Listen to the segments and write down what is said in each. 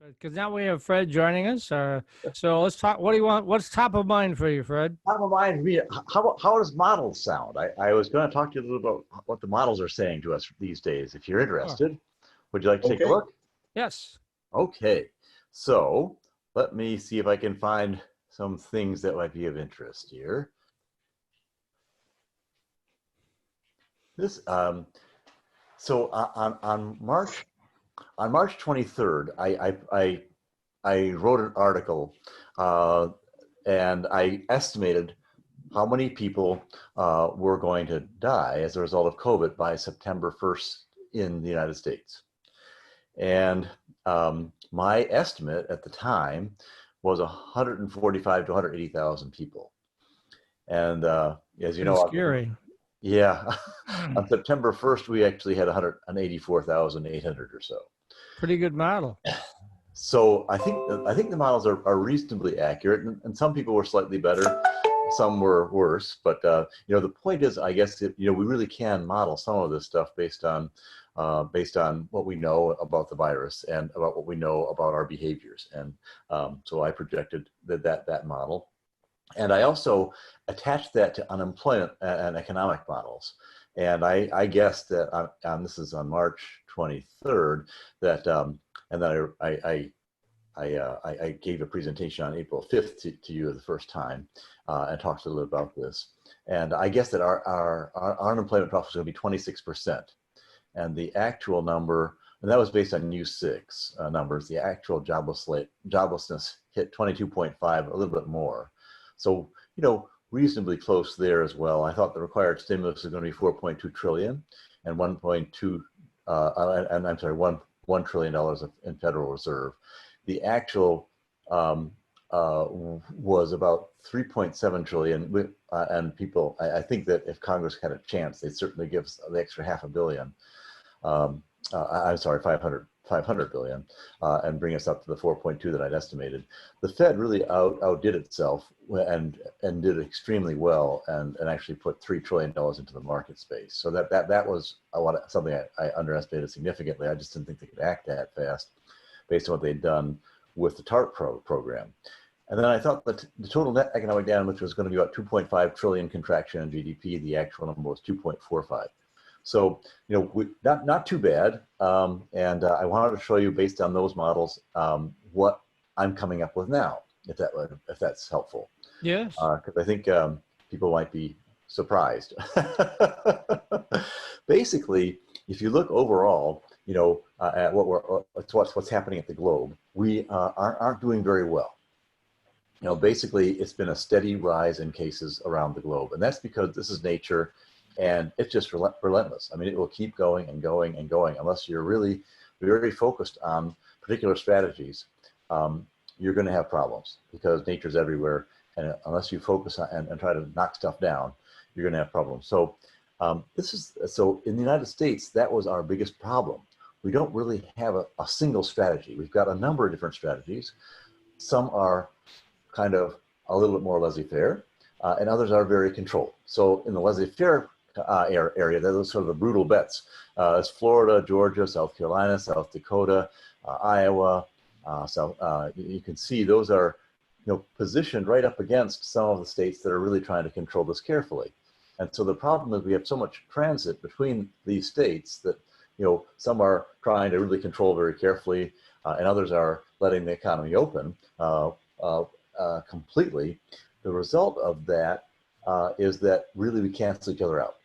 Because now we have Fred joining us. So let's talk. What do you want? What's top of mind for you, Fred? Top of mind for me, how does models sound? I was going to talk to you a little about what the models are saying to us these days. If you're interested, would you like to take a look? Yes. Okay, so let me see if I can find some things that might be of interest here. This so on March 23rd, I wrote an article and I estimated how many people were going to die as a result of COVID by September 1st in the United States. And my estimate at the time was 145 to 180,000 people. And as you know, scary. Yeah, on September 1st, we actually had 184,800 or so. Pretty good model. So I think the models are reasonably accurate, and some people were slightly better, some were worse. But you know, the point is, I guess we really can model some of this stuff based on what we know about the virus and about what we know about our behaviors. And so I projected that model. And I also attached that to unemployment and economic models. And I guessed that this is on March 23rd, that and then I gave a presentation on April 5th to you the first time and talked a little about this. And I guess that our unemployment drop was going to be 26%. And the actual number, and that was based on U6 numbers, the actual joblessness hit 22.5, a little bit more. So, reasonably close there as well. I thought the required stimulus is going to be 4.2 trillion and 1.2, and I'm sorry, $1 trillion in Federal Reserve. The actual was about 3.7 trillion. And people, I think that if Congress had a chance, they'd certainly give us the extra $500 billion. I'm sorry, 500 billion, and bring us up to the 4.2 that I'd estimated. The Fed really outdid itself and did extremely well, and actually put $3 trillion into the market space. So that was something I underestimated significantly. I just didn't think they could act that fast based on what they'd done with the TARP program. And then I thought that the total net economic damage was going to be about 2.5 trillion contraction in GDP. The actual number was 2.45. So, not too bad. And I wanted to show you, based on those models, what I'm coming up with now, if that's helpful. Yes. Because I think people might be surprised. Basically, if you look overall, at what's happening at the globe, we aren't doing very well. Basically, it's been a steady rise in cases around the globe, and that's because this is nature. And it's just relentless. I mean, it will keep going and going and going unless you're really very focused on particular strategies. You're going to have problems because nature's everywhere. And unless you focus on and try to knock stuff down, you're going to have problems. So so in the United States, that was our biggest problem. We don't really have a single strategy. We've got a number of different strategies. Some are kind of a little bit more laissez-faire, and others are very controlled. So in the laissez-faire area, those sort of the brutal bets. It's Florida, Georgia, South Carolina, South Dakota, Iowa. You can see those are, positioned right up against some of the states that are really trying to control this carefully. And so the problem is we have so much transit between these states that, some are trying to really control very carefully, and others are letting the economy open completely. The result of that is that really we cancel each other out.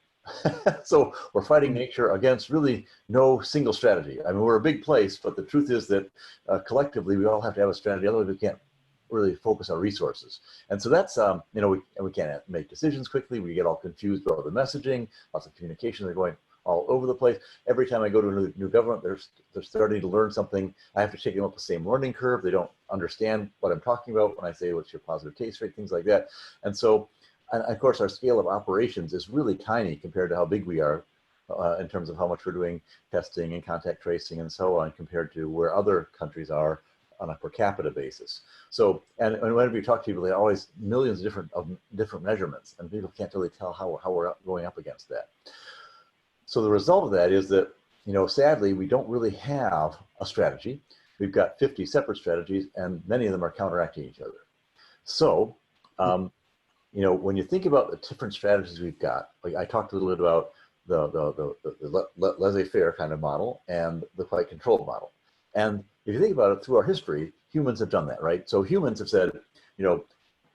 So we're fighting nature against really no single strategy. I mean, we're a big place, but the truth is that collectively we all have to have a strategy, otherwise we can't really focus our resources. And so that's, we can't make decisions quickly. We get all confused about the messaging, lots of communications are going all over the place. Every time I go to a new government, they're starting to learn something. I have to take them up the same learning curve. They don't understand what I'm talking about when I say, what's your positive case rate, things like that. And so, and of course, our scale of operations is really tiny compared to how big we are in terms of how much we're doing testing and contact tracing and so on, compared to where other countries are on a per capita basis. So, and whenever you talk to people, they always millions of different measurements, and people can't really tell how we're going up against that. So the result of that is that, sadly, we don't really have a strategy. we've got 50 separate strategies, and many of them are counteracting each other. So, you know, when you think about the different strategies we've got, like I talked a little bit about the laissez-faire kind of model and the quite controlled model. And if you think about it, through our history, humans have done that, right? So humans have said, you know,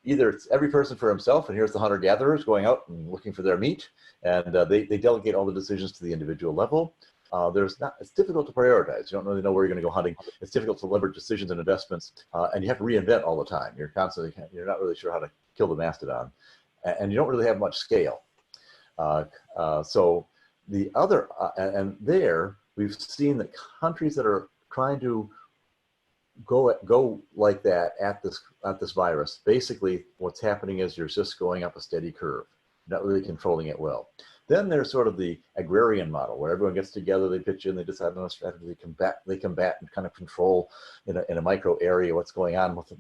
either it's every person for himself, and here's the hunter-gatherers going out and looking for their meat, and they delegate all the decisions to the individual level. It's difficult to prioritize. You don't really know where you're going to go hunting. It's difficult to leverage decisions and investments, and you have to reinvent all the time. You're not really sure how to kill the mastodon, and you don't really have much scale. So the other, and there we've seen that countries that are trying to go like that at this virus, basically what's happening is you're just going up a steady curve, not really controlling it well. Then there's sort of the agrarian model where everyone gets together, they pitch in, they decide on a strategy, they combat and kind of control in a micro area what's going on with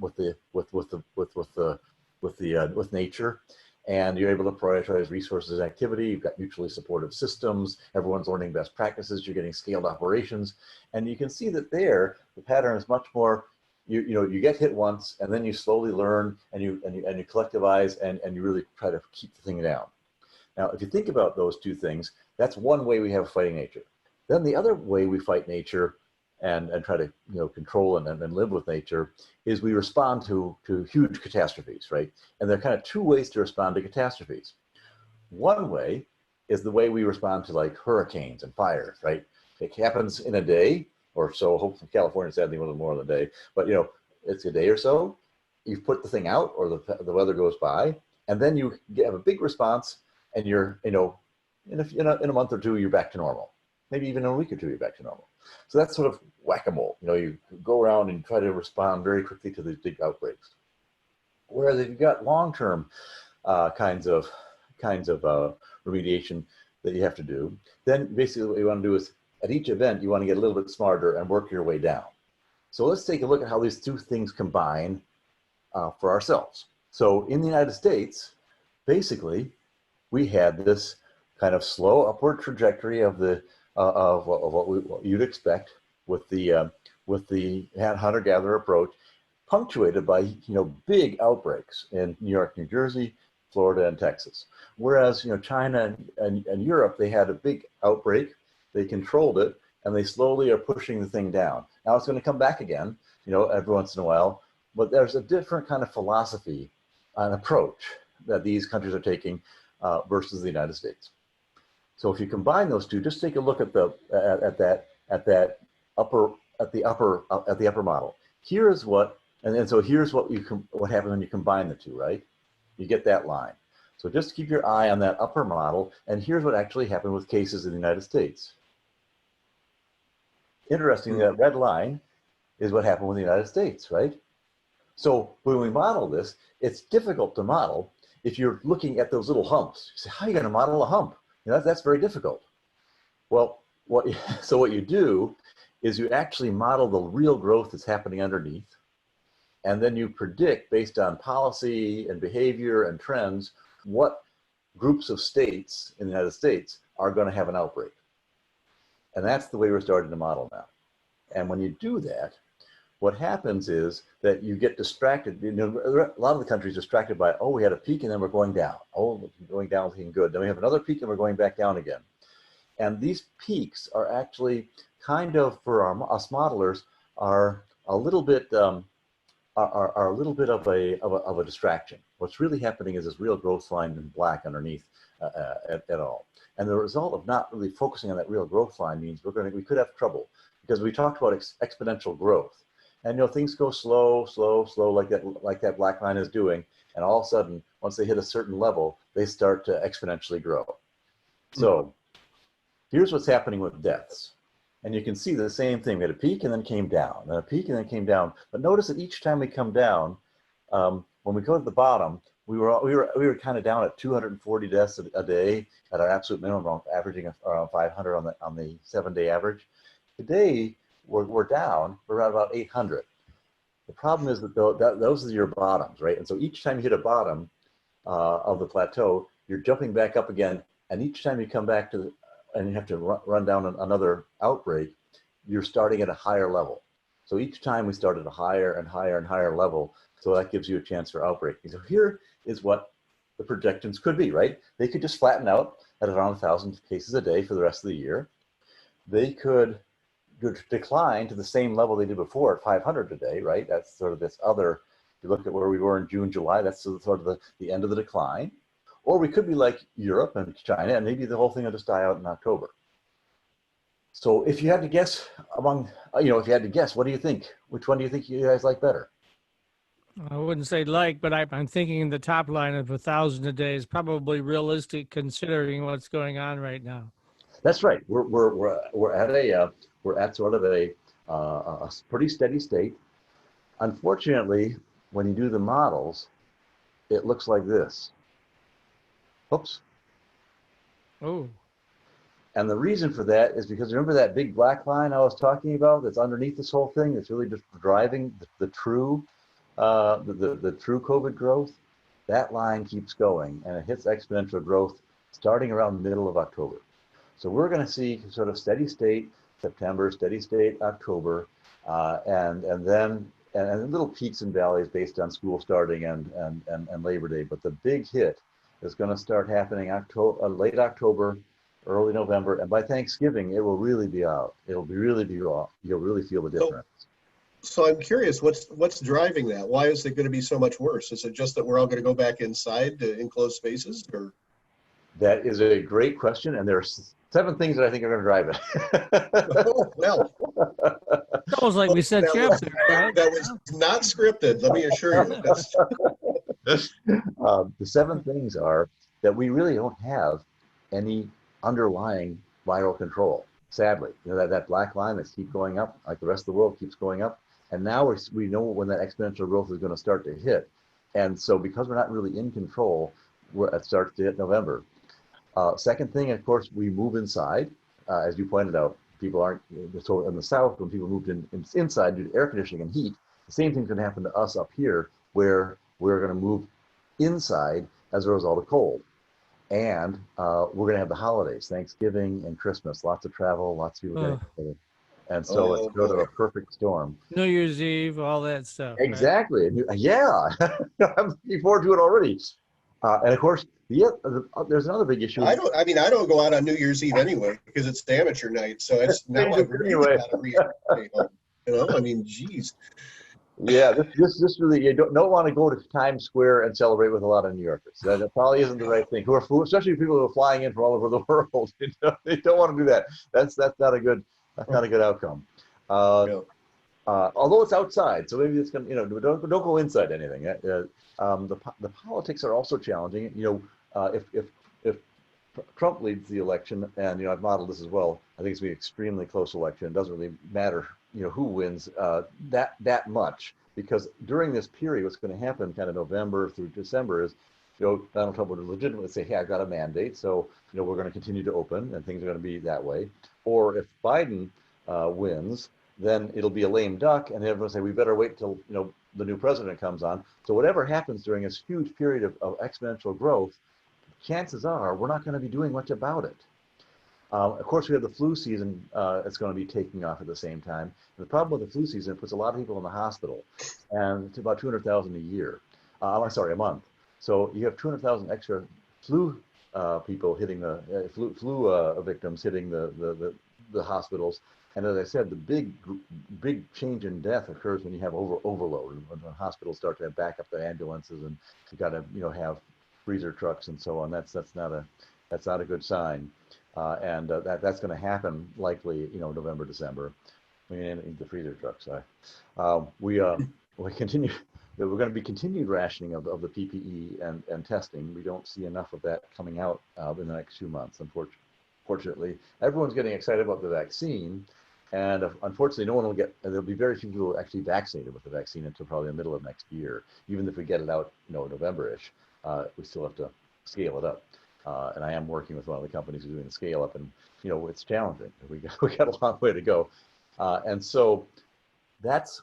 nature. And you're able to prioritize resources and activity. You've got mutually supportive systems. Everyone's learning best practices. You're getting scaled operations. And you can see that there, the pattern is much more, you get hit once, and then you slowly learn, and you collectivize, and you really try to keep the thing down. Now, if you think about those two things, that's one way we have fighting nature. Then the other way we fight nature and try to control and live with nature is we respond to huge catastrophes, right? And there are kind of two ways to respond to catastrophes. One way is the way we respond to like hurricanes and fires, right? It happens in a day or so. Hopefully California sadly a little more than a day, but it's a day or so. You put the thing out, or the weather goes by, and then you have a big response, and you're in a month or two you're back to normal. Maybe even in a week or two you're back to normal. So that's sort of whack-a-mole. You go around and try to respond very quickly to these big outbreaks. Whereas if you've got long-term kinds of remediation that you have to do, then basically what you want to do is at each event you want to get a little bit smarter and work your way down. So let's take a look at how these two things combine for ourselves. So in the United States, basically, we had this kind of slow upward trajectory of what you'd expect with the hunter-gatherer approach, punctuated by big outbreaks in New York, New Jersey, Florida, and Texas. Whereas China and Europe, they had a big outbreak, they controlled it, and they slowly are pushing the thing down. Now it's going to come back again, every once in a while, but there's a different kind of philosophy and approach that these countries are taking versus the United States. So if you combine those two, just take a look at the upper model. Here is what, and so here's what happens when you combine the two, right? You get that line. So just keep your eye on that upper model, and here's what actually happened with cases in the United States. Interestingly, that red line is what happened with the United States, right? So when we model this, it's difficult to model if you're looking at those little humps. You say, how are you going to model a hump? That's very difficult. Well, what you do is you actually model the real growth that's happening underneath, and then you predict based on policy and behavior and trends what groups of states in the United States are going to have an outbreak. And that's the way we're starting to model now. And when you do that, what happens is that you get distracted. A lot of the countries are distracted by, oh, we had a peak and then we're going down. Oh, we're going down looking good. Then we have another peak and we're going back down again. And these peaks are actually kind of, for us modelers, are a little bit of a distraction. What's really happening is this real growth line in black underneath at all. And the result of not really focusing on that real growth line means we could have trouble, because we talked about exponential growth. And things go slow like that black line is doing, and all of a sudden, once they hit a certain level, they start to exponentially grow. So here's what's happening with deaths. And you can see the same thing. We had a peak and then came down, and a peak and then came down. But notice that each time we come down, when we go to the bottom, we were kind of down at 240 deaths a day at our absolute minimum, averaging around 500 on the 7-day average. Today, we're down, we're around about 800. The problem is that those are your bottoms, right? And so each time you hit a bottom of the plateau, you're jumping back up again. And each time you come back and you have to run down another outbreak, you're starting at a higher level. So each time we start at a higher and higher and higher level. So that gives you a chance for outbreaking. So here is what the projections could be, right? They could just flatten out at around 1,000 cases a day for the rest of the year. They could decline to the same level they did before at 500 a day, right? That's sort of this other, if you look at where we were in June, July, that's sort of the end of the decline. Or we could be like Europe and China, and maybe the whole thing will just die out in October. So if you had to guess among, if you had to guess, what do you think? Which one do you think you guys like better? I wouldn't say like, but I'm thinking the top line of 1,000 a day is probably realistic considering what's going on right now. That's right. We're at sort of a pretty steady state. Unfortunately, when you do the models, it looks like this. Oops. Oh, And the reason for that is because remember that big black line I was talking about that's underneath this whole thing that's really just driving the true COVID growth? That line keeps going and it hits exponential growth starting around the middle of October. So we're going to see sort of steady state September, steady state October, and little peaks and valleys based on school starting and Labor Day. But the big hit is going to start happening late October, early November, and by Thanksgiving it will really be out. It'll really be raw. You'll really feel the difference. So I'm curious, what's driving that? Why is it going to be so much worse? Is it just that we're all going to go back inside to enclosed spaces, or? That is a great question, and there are 7 things that I think are going to drive it. Oh, well, it's almost like we said, that was not scripted. Let me assure you. The 7 things are that we really don't have any underlying viral control. Sadly, that black line that's keep going up, like the rest of the world keeps going up, and now we know when that exponential growth is going to start to hit, and so because we're not really in control, it starts to hit November. Second thing, of course, we move inside. As you pointed out, people aren't, so in the South, when people moved inside due to air conditioning and heat, the same thing's going to happen to us up here, where we're going to move inside as a result of cold. And we're going to have the holidays, Thanksgiving and Christmas, lots of travel, lots of people getting together. And so it's sort of a perfect storm. New Year's Eve, all that stuff. Exactly. Right? Yeah. I'm looking forward to it already. And of course, there's another big issue. I don't go out on New Year's Eve anyway because it's the amateur night. So it's now I've really got a reason to stay home. Geez. Yeah, this really, you don't want to go to Times Square and celebrate with a lot of New Yorkers. That probably isn't the right thing. Especially people who are flying in from all over the world. They don't want to do that. That's not a good outcome. Although it's outside, so maybe it's going to, don't go inside anything. The politics are also challenging. If Trump leads the election, and I've modeled this as well, I think it's going to be an extremely close election. It doesn't really matter who wins that much, because during this period, what's going to happen kind of November through December is, Donald Trump would legitimately say, hey, I've got a mandate, so we're going to continue to open, and things are going to be that way. Or if Biden wins, then it'll be a lame duck, and everyone will say, we better wait till the new president comes on. So whatever happens during this huge period of exponential growth, chances are we're not going to be doing much about it. Of course, we have the flu season that's going to be taking off at the same time. And the problem with the flu season, it puts a lot of people in the hospital, and it's about 200,000 a year. A month. So you have 200,000 extra flu people hitting the flu victims hitting the hospitals. And as I said, the big change in death occurs when you have overload, when hospitals start to back up the ambulances, and you got to have freezer trucks and so on. That's not a good sign. That's going to happen likely, November, December. I mean, the freezer trucks. We continue. We're going to be continued rationing of the PPE and testing. We don't see enough of that coming out in the next 2 months. Unfortunately, everyone's getting excited about the vaccine, and unfortunately, no one will get. There'll be very few people actually vaccinated with the vaccine until probably the middle of next year. Even if we get it out, November-ish, we still have to scale it up. And I am working with one of the companies who's doing the scale up, and it's challenging. We got a long way to go, and so that's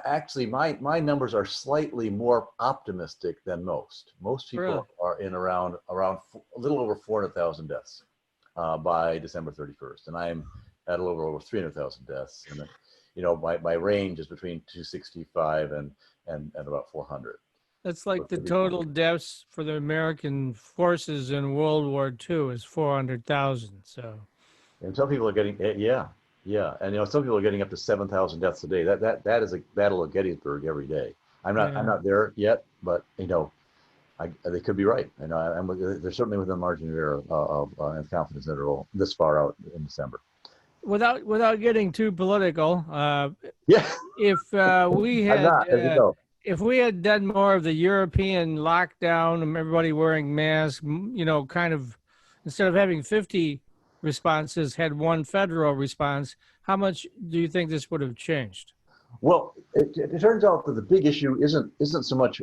actually my numbers are slightly more optimistic than most. Most people are in around a little over 400,000 deaths by December 31st, and I am at a little over 300,000 deaths. And, my range is between 265 and about 400. That's like the total deaths for the American forces in World War II is 400,000. So, and some people are getting, yeah. And, some people are getting up to 7,000 deaths a day. That is a battle of Gettysburg every day. I'm not there yet, but, they could be right. They're certainly within the margin of error of confidence interval this far out in December. Without getting too political, Yeah, if we I'm had not, as you know. if we had done more of the European lockdown and everybody wearing masks, kind of instead of having 50 responses, had one federal response, how much do you think this would have changed? Well, it turns out that the big issue isn't so much.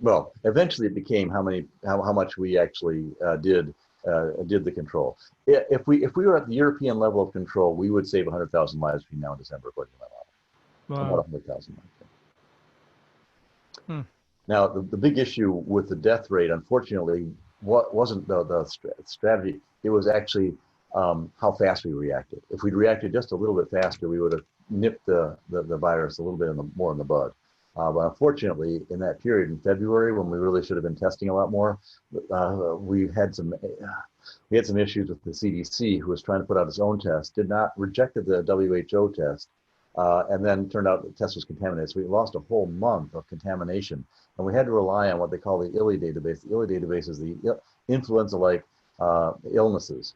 Well, eventually it became how much we actually did the control. If we were at the European level of control, we would save 100,000 lives between now and December, according to my model. Wow. About 100,000 lives. Hmm. Now, the big issue with the death rate, unfortunately, wasn't the strategy. It was actually how fast we reacted. If we'd reacted just a little bit faster, we would have nipped the virus a little bit more in the bud. But unfortunately, in that period in February, when we really should have been testing a lot more, we had some issues with the CDC, who was trying to put out its own test, rejected the WHO test, and then turned out the test was contaminated. So we lost a whole month of contamination, and we had to rely on what they call the ILI database. The ILI database is the influenza-like illnesses,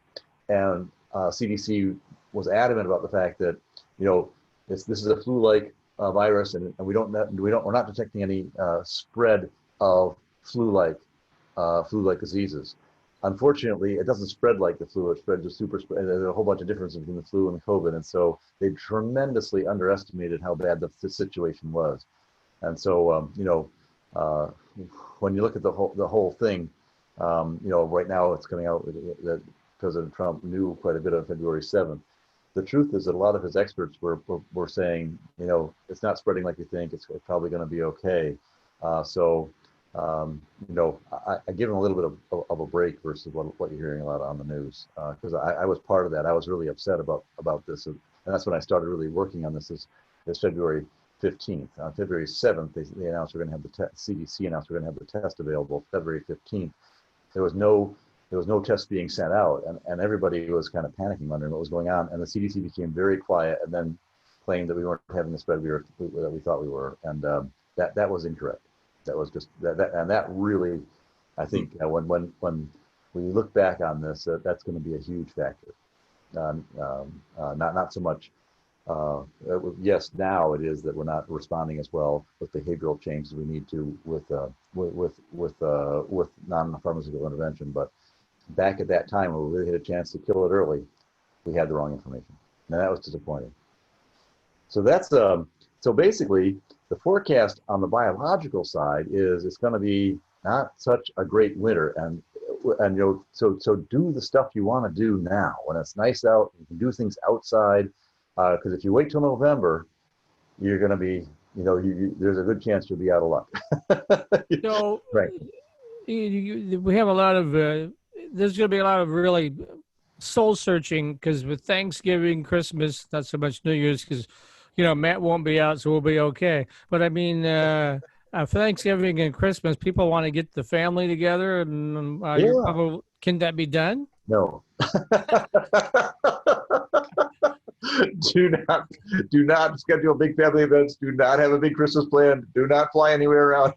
and CDC was adamant about the fact that this is a flu-like virus, and we're not detecting any spread of flu-like diseases. Unfortunately, it doesn't spread like the flu. It spreads a super spread. There's a whole bunch of differences between the flu and the COVID, and so they tremendously underestimated how bad the situation was. And so, when you look at the whole thing, right now it's coming out that President Trump knew quite a bit on February 7th. The truth is that a lot of his experts were saying, it's not spreading like you think. It's probably going to be okay. I give him a little bit of a break versus what you're hearing a lot on the news, because I was part of that. I was really upset about this, and that's when I started really working on this. Is February 15th. On February 7th, they announced we're going to have the CDC announced we're going to have the test available. February 15th, there was no test being sent out, and everybody was kind of panicking, wondering what was going on. And the CDC became very quiet, and then claimed that we weren't having the spread that we thought we were, and that was incorrect. That was just and that really, I think, when we look back on this, that's going to be a huge factor. Not so much. Yes, now it is that we're not responding as well with behavioral change as we need to with non-pharmaceutical intervention, but back at that time when we really had a chance to kill it early, we had the wrong information, and that was disappointing. So that's so basically the forecast on the biological side is it's going to be not such a great winter, and so do the stuff you want to do now when it's nice out. You can do things outside, because if you wait till November, you're going to be there's a good chance you'll be out of luck. So right. We have a lot of there's going to be a lot of really soul searching, because with Thanksgiving, Christmas, not so much New Year's, because Matt won't be out, so we'll be okay. But I mean, for Thanksgiving and Christmas, people want to get the family together, and can that be done? No. Do not schedule big family events. Do not have a big Christmas plan. Do not fly anywhere around.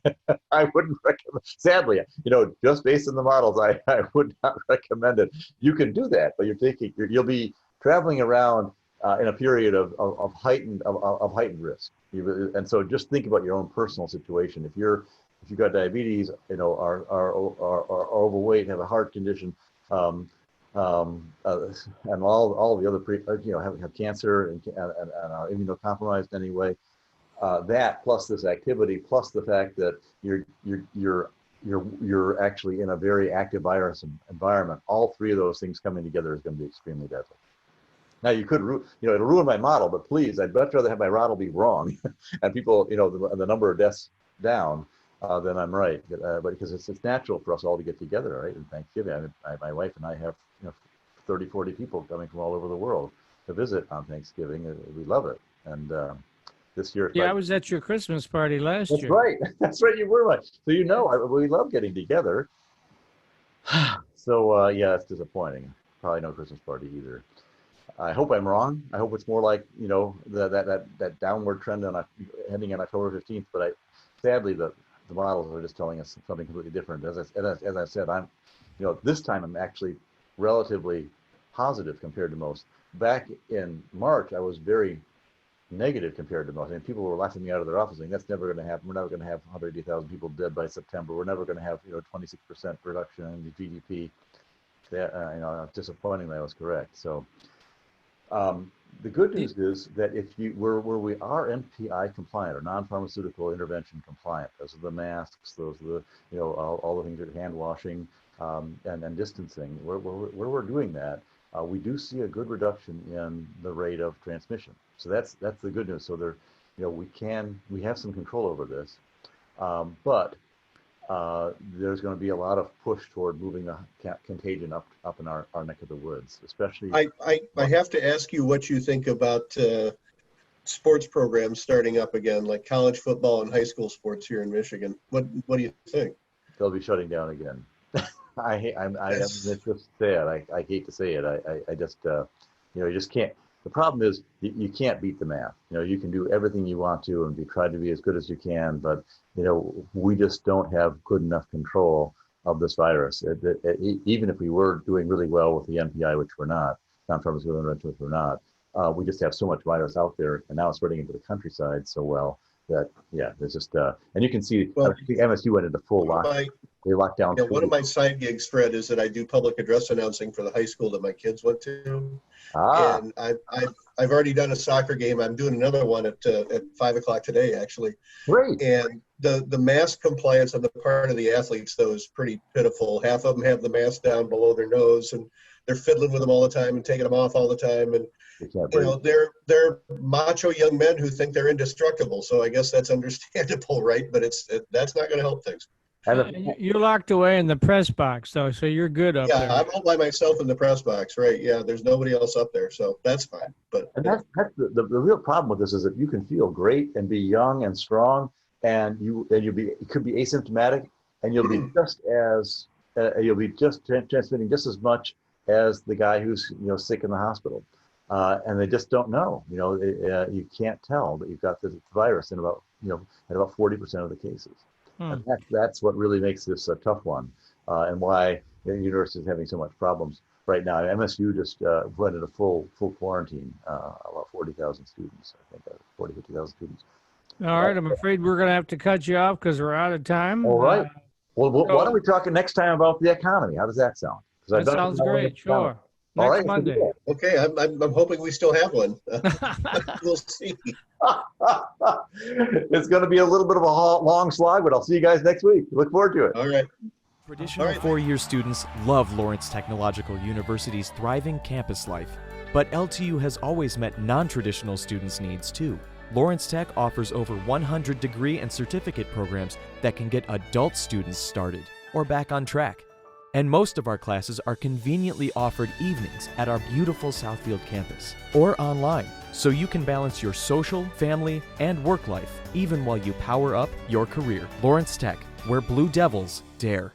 I wouldn't recommend. Sadly, just based on the models, I would not recommend it. You can do that, but you'll be traveling around in a period of heightened risk. And so just think about your own personal situation. If you've got diabetes, are overweight, have a heart condition, and all the other have cancer and are immunocompromised anyway. That plus this activity plus the fact that you're actually in a very active virus environment. All three of those things coming together is going to be extremely deadly. Now you could, it'll ruin my model, but please, I'd much rather have my model be wrong and people, the number of deaths down than I'm right. But because it's natural for us all to get together, right? And Thanksgiving, my wife and I have 30, 40 people coming from all over the world to visit on Thanksgiving. We love it. And this year, Yeah, I was at your Christmas party last that's year. right. That's right. You were right. So we love getting together. So yeah, it's disappointing. Probably no Christmas party either. I hope I'm wrong. I hope it's more like that downward trend on heading on October 15th. But sadly the models are just telling us something completely different. As I said, this time I'm actually relatively positive compared to most. Back in March, I was very negative compared to most. And people were laughing me out of their office saying, that's never going to happen. We're never going to have 180,000 people dead by September. We're never going to have 26% reduction in the GDP. Disappointingly, I was correct. So the good news is that if where we are NPI compliant or non-pharmaceutical intervention compliant, those are the masks, those are the all the things like hand washing and distancing. Where we're doing that, we do see a good reduction in the rate of transmission. So that's the good news. So we have some control over this, but there's going to be a lot of push toward moving the contagion up in our neck of the woods, especially. I have to ask you what you think about sports programs starting up again, like college football and high school sports here in Michigan. What do you think? They'll be shutting down again. It's just sad. I hate to say it. I just you just can't. The problem is you can't beat the math. You can do everything you want to and try to be as good as you can, but we just don't have good enough control of this virus. Even if we were doing really well with the NPI, which we're not, non-pharmaceutical intervention, which we're not, we just have so much virus out there, and now it's spreading into the countryside so well that there's just and you can see. Well, I think MSU went into full lockdown. They locked down. One of my side gigs, Fred, is that I do public address announcing for the high school that my kids went to. And I've already done a soccer game. I'm doing another one at 5:00 today, actually. Great. And the mask compliance on the part of the athletes, though, is pretty pitiful. Half of them have the mask down below their nose, and they're fiddling with them all the time and taking them off all the time. And they're macho young men who think they're indestructible. So I guess that's understandable, right? But that's not going to help things. You're locked away in the press box, though, so you're good up there. Yeah, I'm all by myself in the press box, right? Yeah, there's nobody else up there, so that's fine. But that's the real problem with this is that you can feel great and be young and strong, and you could be asymptomatic, and you'll be just transmitting just as much as the guy who's sick in the hospital, and they just don't know. You can't tell that you've got the virus in about 40% of the cases. And that's what really makes this a tough one, and why the university is having so much problems right now. MSU just went into full quarantine, about 40,000 students, I think, 50,000 students. All right, I'm afraid we're going to have to cut you off because we're out of time. All right. Well, why don't we talk next time about the economy? How does that sound? That sounds great. Sure. All Next right. Monday. okay, I'm hoping we still have one. We'll see. It's going to be a little bit of a long slog, but I'll see you guys next week. Look forward to it. All right. Traditional four-year students love Lawrence Technological University's thriving campus life, but LTU has always met non-traditional students' needs too. Lawrence Tech offers over 100 degree and certificate programs that can get adult students started or back on track. And most of our classes are conveniently offered evenings at our beautiful Southfield campus or online, so you can balance your social, family, and work life even while you power up your career. Lawrence Tech, where Blue Devils dare.